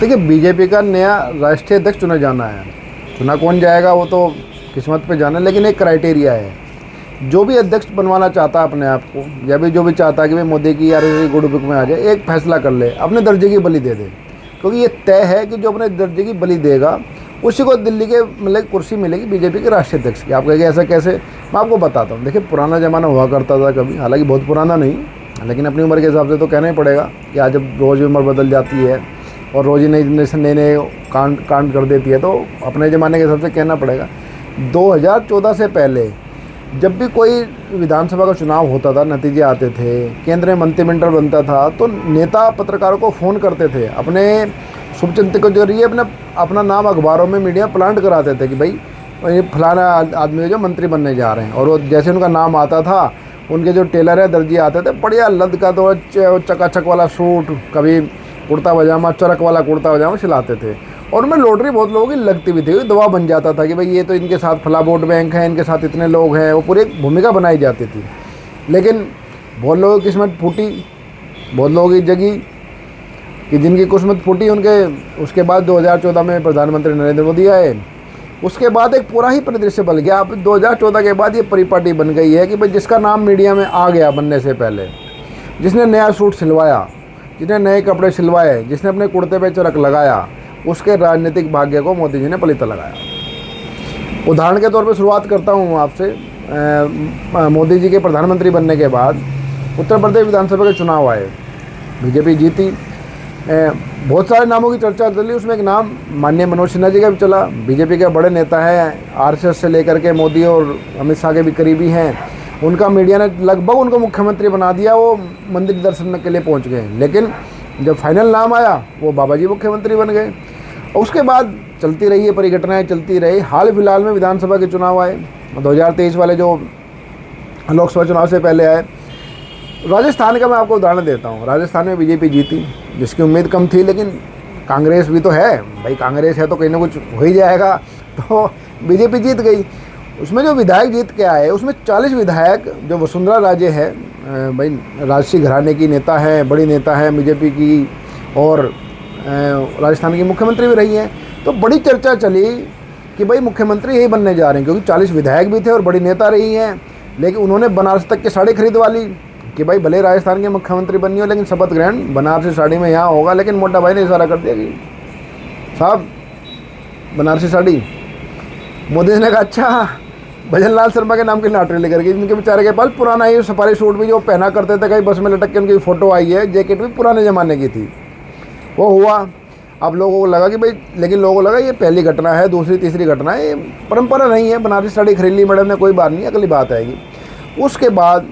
देखिए, बीजेपी का नया राष्ट्रीय अध्यक्ष चुना जाना है। चुना कौन जाएगा वो तो किस्मत पे जाना है, लेकिन एक क्राइटेरिया है। जो भी अध्यक्ष बनवाना चाहता है अपने आप को, या भी जो भी चाहता है कि भाई मोदी की यार गुड बुक में आ जाए, एक फैसला कर ले, अपने दर्जे की बलि दे दे। क्योंकि ये तय है कि जो अपने दर्जे की बलि देगा उसी को दिल्ली के मतलब कुर्सी मिलेगी बीजेपी के राष्ट्रीय अध्यक्ष की। आप कहेंगे ऐसा कैसे? मैं आपको बताता हूँ। देखिए, पुराना ज़माना हुआ करता था कभी, हालांकि बहुत पुराना नहीं, लेकिन अपनी उम्र के हिसाब से तो कहना ही पड़ेगा कि आज जब रोज़ उम्र बदल जाती है और रोज़ ही नई जनरेशन नए नए कांड कर देती है, तो अपने ज़माने के हिसाब से कहना पड़ेगा 2014 से पहले जब भी कोई विधानसभा का चुनाव होता था, नतीजे आते थे, केंद्र में मंत्रिमंडल बनता था, तो नेता पत्रकारों को फ़ोन करते थे, अपने शुभचिंतक के जरिए अपना नाम अखबारों में मीडिया प्लांट कराते थे कि भाई ये फलाना आदमी जो मंत्री बनने जा रहे हैं। और वो जैसे उनका नाम आता था, उनके जो टेलर है, दर्जी आते थे, बढ़िया लद का तो चकाचक वाला सूट, कभी कुर्ता पजामा, चरक वाला कुर्ता पजामा सिलाते थे। और उनमें लॉटरी बहुत लोगों की लगती भी थी, दबाव बन जाता था कि भाई ये तो इनके साथ फला वोट बैंक है, इनके साथ इतने लोग हैं, वो पूरी एक भूमिका बनाई जाती थी। लेकिन बहुत लोगों की किस्मत फूटी, बहुत लोगों की जगी कि जिनकी किस्मत फूटी उनके उसके बाद 2014 में प्रधानमंत्री नरेंद्र मोदी आए। उसके बाद एक पूरा ही परिदृश्य बन गया। अब 2014 के बाद ये परिपाटी बन गई है कि भाई जिसका नाम मीडिया में आ गया बनने से पहले, जिसने नया सूट सिलवाया, जिसने नए कपड़े सिलवाए, जिसने अपने कुर्ते पे चरक लगाया, उसके राजनीतिक भाग्य को मोदी जी ने पलीता लगाया। उदाहरण के तौर पर शुरुआत करता हूँ आपसे। मोदी जी के प्रधानमंत्री बनने के बाद उत्तर प्रदेश विधानसभा के चुनाव आए, बीजेपी जीती। बहुत सारे नामों की चर्चा चली, उसमें एक नाम माननीय मनोज सिन्हा जी का भी चला। बीजेपी के बड़े नेता हैं, आरएसएस से लेकर के मोदी और अमित शाह के भी करीबी हैं। उनका मीडिया ने लगभग उनको मुख्यमंत्री बना दिया, वो मंदिर दर्शन के लिए पहुंच गए। लेकिन जब फाइनल नाम आया, वो बाबा जी मुख्यमंत्री बन गए। और उसके बाद चलती रही है, परिघटनाएँ चलती रही। हाल फिलहाल में विधानसभा के चुनाव आए, 2023 वाले जो लोकसभा चुनाव से पहले आए। राजस्थान का मैं आपको उदाहरण देता हूँ। राजस्थान में बीजेपी जीती, जिसकी उम्मीद कम थी, लेकिन कांग्रेस भी तो है भाई, कांग्रेस है तो कहीं ना कुछ हो ही जाएगा, तो बीजेपी जीत गई। उसमें जो विधायक जीत के आए, उसमें 40 विधायक जो वसुंधरा राजे है भाई, राजसी घराने की नेता है, बड़ी नेता है बीजेपी की, और राजस्थान की मुख्यमंत्री भी रही हैं। तो बड़ी चर्चा चली कि भाई मुख्यमंत्री यही बनने जा रहे हैं, क्योंकि 40 विधायक भी थे और बड़ी नेता रही हैं। लेकिन उन्होंने बनारस तक की साड़ी खरीदवा ली कि भाई भले राजस्थान के मुख्यमंत्री बनी हो, लेकिन शपथ ग्रहण बनारसी साड़ी में यहाँ होगा। लेकिन मोटा भाई ने इशारा कर दिया कि साहब बनारसी साड़ी। मोदी ने कहा अच्छा, भजन लाल शर्मा के नाम की लॉटरी लेकर गई, जिनके बेचारे के पास पुराना ही सफारी सूट भी जो पहना करते थे, कहीं बस में लटक के उनकी फ़ोटो आई है, जैकेट भी पुराने ज़माने की थी, वो हुआ। अब लोगों को लगा कि भाई, लेकिन लोगों को लगा ये पहली घटना है, दूसरी तीसरी घटना है, ये परंपरा नहीं है। बनारसी साड़ी खरीद ली मैडम ने, कोई बात नहीं, अगली बात आएगी। उसके बाद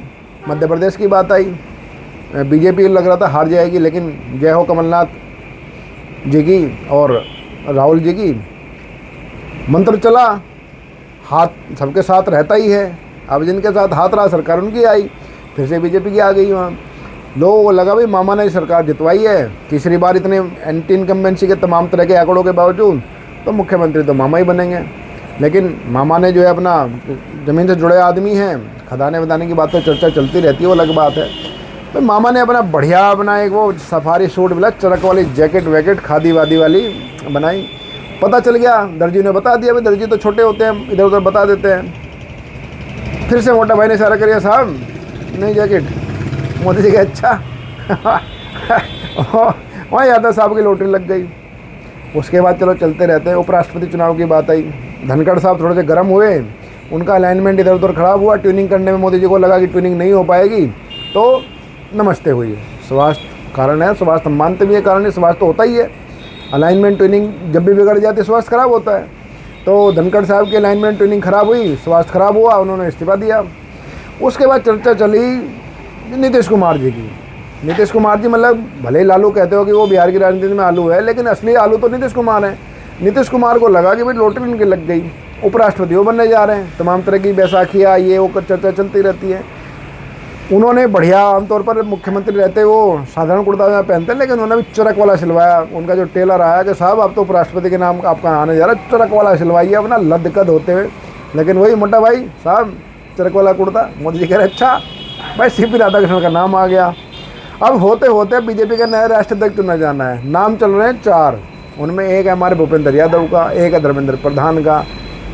मध्य प्रदेश की बात आई। बीजेपी लग रहा था हार जाएगी, लेकिन जय हो कमलनाथ जी की और राहुल जी की मंत्र चला, हाथ सबके साथ रहता ही है। अब जिनके साथ हाथ रहा, सरकार उनकी आई, फिर से बीजेपी की आ गई वहाँ। लोगों को लगा भाई मामा ने सरकार जितवाई है, तीसरी बार इतने एंटी इनकम्बेंसी के तमाम तरह के आंकड़ों के बावजूद, तो मुख्यमंत्री तो मामा ही बनेंगे। लेकिन मामा ने जो है अपना ज़मीन से जुड़े आदमी हैं, खदाने वदाने की बात तो चर्चा चलती रहती है, वो अलग बात है। तो मामा ने अपना बढ़िया अपना एक वो सफारी सूट मिला, चरक वाली जैकेट वैकेट खादी वादी वाली बनाई। पता चल गया, दर्जी ने बता दिया, भाई दर्जी तो छोटे होते हैं, इधर उधर बता देते हैं। फिर से मोटा भाई ने इशारा करिया, साहब नई जैकेट। मोदी जी के अच्छा वहाँ यादव साहब की लॉटरी लग गई। उसके बाद चलो चलते रहते हैं। उपराष्ट्रपति चुनाव की बात आई, धनखड़ साहब थोड़े से गर्म हुए, उनका अलाइनमेंट इधर उधर खराब हुआ, ट्यूनिंग करने में मोदी जी को लगा कि ट्यूनिंग नहीं हो पाएगी, तो नमस्ते हुई। स्वास्थ्य कारण है, स्वास्थ्य मानते भी है कारण है, स्वास्थ्य तो होता ही है। अलाइनमेंट ट्यूनिंग जब भी बिगड़ जाती है स्वास्थ्य खराब होता है। तो धनखड़ साहब की अलाइनमेंट ट्यूनिंग खराब हुई, स्वास्थ्य खराब हुआ, उन्होंने इस्तीफा दिया। उसके बाद चर्चा चली नीतीश कुमार जी की। नीतीश कुमार जी मतलब भले ही लालू कहते हो कि वो बिहार की राजनीति में आलू है, लेकिन असली आलू तो नीतीश कुमार है। नीतीश कुमार को लगा कि भाई लॉटरी उनकी लग गई, उपराष्ट्रपति वो बनने जा रहे हैं, तमाम तरह की बैसाखियाँ ये वो चर्चा चलती रहती है। उन्होंने बढ़िया, आमतौर पर मुख्यमंत्री रहते वो साधारण कुर्ता पजामा पहनते हैं, लेकिन उन्होंने भी चरक वाला सिलवाया। उनका जो टेलर आया कि साहब आप तो उपराष्ट्रपति के नाम आपका आने जा रहा है, चरक वाला सिलवाइए, अपना लदकद होते हुए। लेकिन वही मोटा भाई साहब चरक वाला कुर्ता। मोदी जी कह रहे अच्छा भाई, सीपी राधाकृष्णन का नाम आ गया। अब होते होते बीजेपी का नया राष्ट्रीय अध्यक्ष चुना जाना है। नाम चल रहे हैं 4, उनमें एक है हमारे भूपेंद्र यादव का, एक है धर्मेंद्र प्रधान का,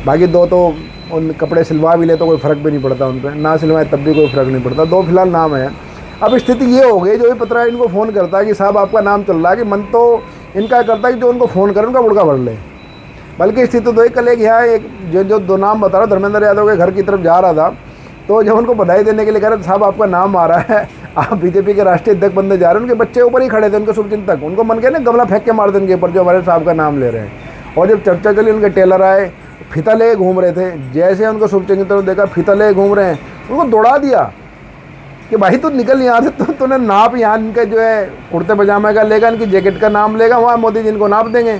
बाकी 2 तो उन कपड़े सिलवा भी ले तो कोई फ़र्क भी नहीं पड़ता उन पर, ना सिलवाए तब भी कोई फ़र्क नहीं पड़ता। 2 फिलहाल नाम है। अब स्थिति ये हो गई, जो भी पत्रकार इनको फ़ोन करता है कि साहब आपका नाम चल रहा है, कि मन तो इनका करता है कि जो उनको फ़ोन करे उनका मुड़का भर ले। बल्कि स्थिति तो एक कल एक यहाँ एक जो 2 नाम बता रहा, धर्मेंद्र यादव के घर की तरफ जा रहा था, तो जब उनको बधाई देने के लिए कह रहे साहब आपका नाम आ रहा है, आप बीजेपी के राष्ट्रीय अध्यक्ष बनने जा रहे हैं, उनके बच्चे ऊपर ही खड़े थे, उनके शुभचिंतक, उनको मन के ना गमला फेंक के मार दें उनके ऊपर जो हमारे साहब का नाम ले रहे हैं। और जब चर्चा चली, उनके टेलर आए, फीता ले घूम रहे थे, जैसे उनको शुभचिंतक देखा फीता ले घूम रहे हैं, उनको दौड़ा दिया कि भाई तू निकल यहाँ से, तूने नाप यहाँ इनके जो है कुर्ते पजामे का लेगा, इनकी जैकेट का नाम लेगा, वहाँ मोदी जी इनको नाप देंगे।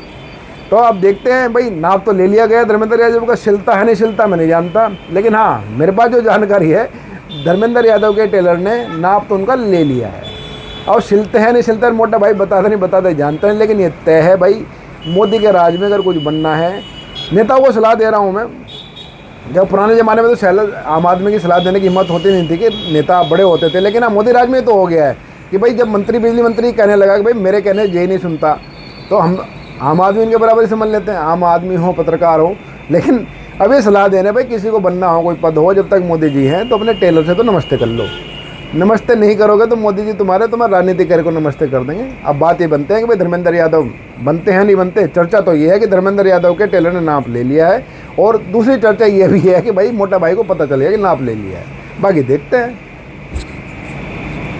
तो आप देखते हैं भाई, नाप तो ले लिया गया धर्मेंद्र यादव का, सिलता है नहीं सिलता मैं नहीं जानता, लेकिन हाँ मेरे पास जो जानकारी है धर्मेंद्र यादव के टेलर ने नाप तो उनका ले लिया है। और सिलते हैं नहीं सिलते मोटा भाई बताते जानते हैं, लेकिन ये तय है भाई, मोदी के राज में अगर कुछ बनना है, नेताओं को सलाह दे रहा हूँ मैं, जब पुराने ज़माने में तो आम आदमी की सलाह देने की हिम्मत होती नहीं थी कि नेता बड़े होते थे, लेकिन हाँ मोदी राज में तो हो गया है कि भाई जब मंत्री बिजली मंत्री कहने लगा कि भाई मेरे कहने ये नहीं सुनता, तो हम आम आदमी इनके बराबर ही समझ लेते हैं, आम आदमी हो पत्रकार हो। लेकिन अब ये सलाह देने भाई किसी को बनना हो, कोई पद हो, जब तक मोदी जी हैं तो अपने टेलर से तो नमस्ते कर लो, नमस्ते नहीं करोगे तो मोदी जी तुम्हारे राजनीति कर को नमस्ते कर देंगे। अब बात ये बनते हैं कि भाई धर्मेंद्र यादव बनते हैं नहीं बनते, चर्चा तो ये है कि धर्मेंद्र यादव के टेलर ने नाप ले लिया है, और दूसरी चर्चा ये भी है कि भाई मोटा भाई को पता चल गया कि नाप ले लिया है, बाकी देखते हैं।